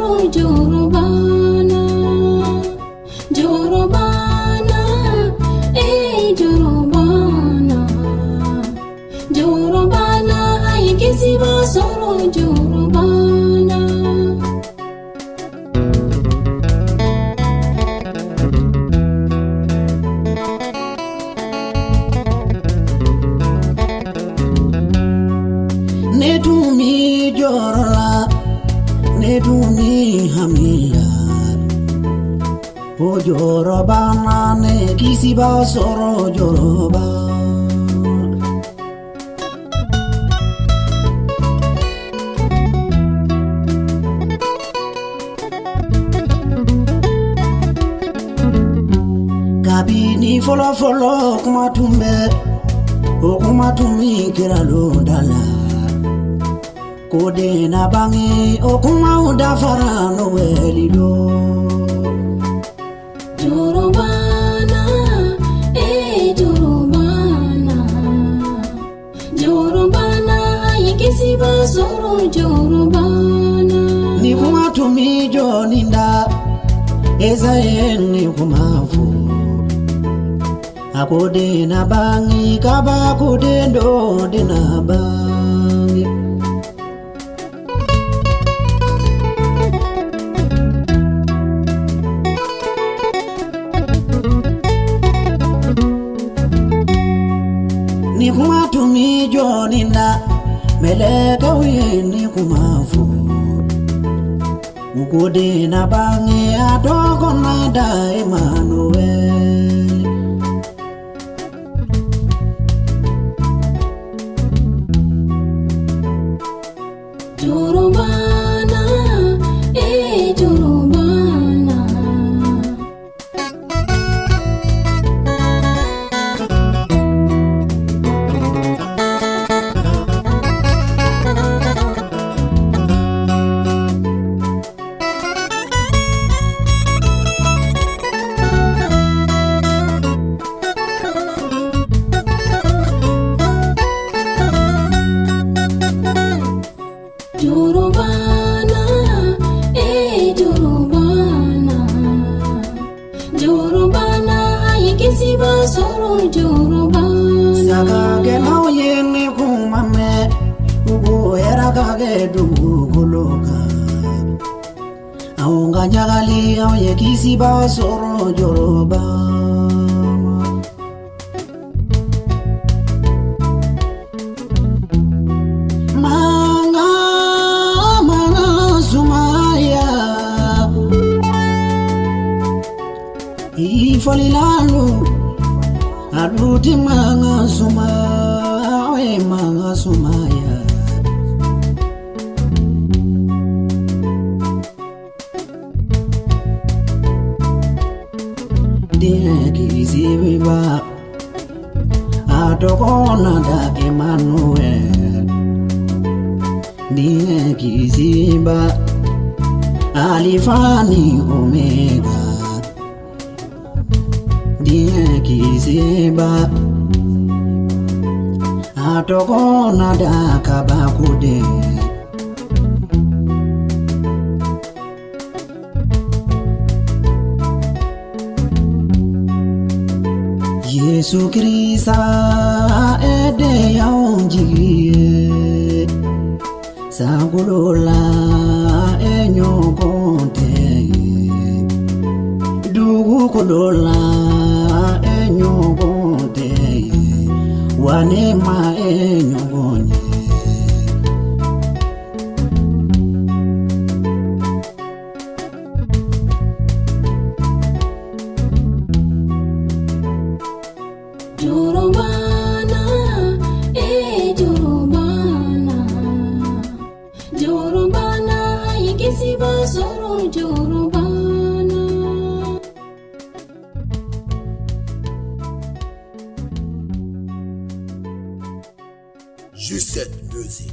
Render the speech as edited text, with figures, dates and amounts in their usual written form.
soro jorobana, jorobana, jorobana, jorobana, ay kisiba soro jorobana. Nedumi jorla, nedumi hamila, o jorobana ne kisiba soro joroba. Kabini folo folo kumatumbe, o kumatumi kiralo dala. Kode na bangi okuma udafara no welido. Jorobana, jorobana, jorobana, ay kisiba soro jorobana. Ni kumatumi joninda, eza ni kumavu. Akode na bangi kaba kode ndo de na bangi. Ni kumatumi joninda, meleka wini kumavu. Ukode na bangi atoko nada Emmanuel. Jorobana, jorobana. Jorobana, jorobana, jorobana, ay kisiba soro jorobana. Saka ke nao yene kumame, ugo era kage dugoloka. Aunga nyagali au ye kisiba soro joroba. Ifalilalu aluti manga suma, we manga sumaya. Deki zibiba atokona da Emmanuel. Deki ziba alifani omega. Kiziba atokona da kabakude. Yesu Krista ede ya onjiye sagulola enyokonte dugu kulola enyokonte wanema enyokonye. Jorobana, jorobana, jorobana, ikisiba soro jorobana. Juste cette musique.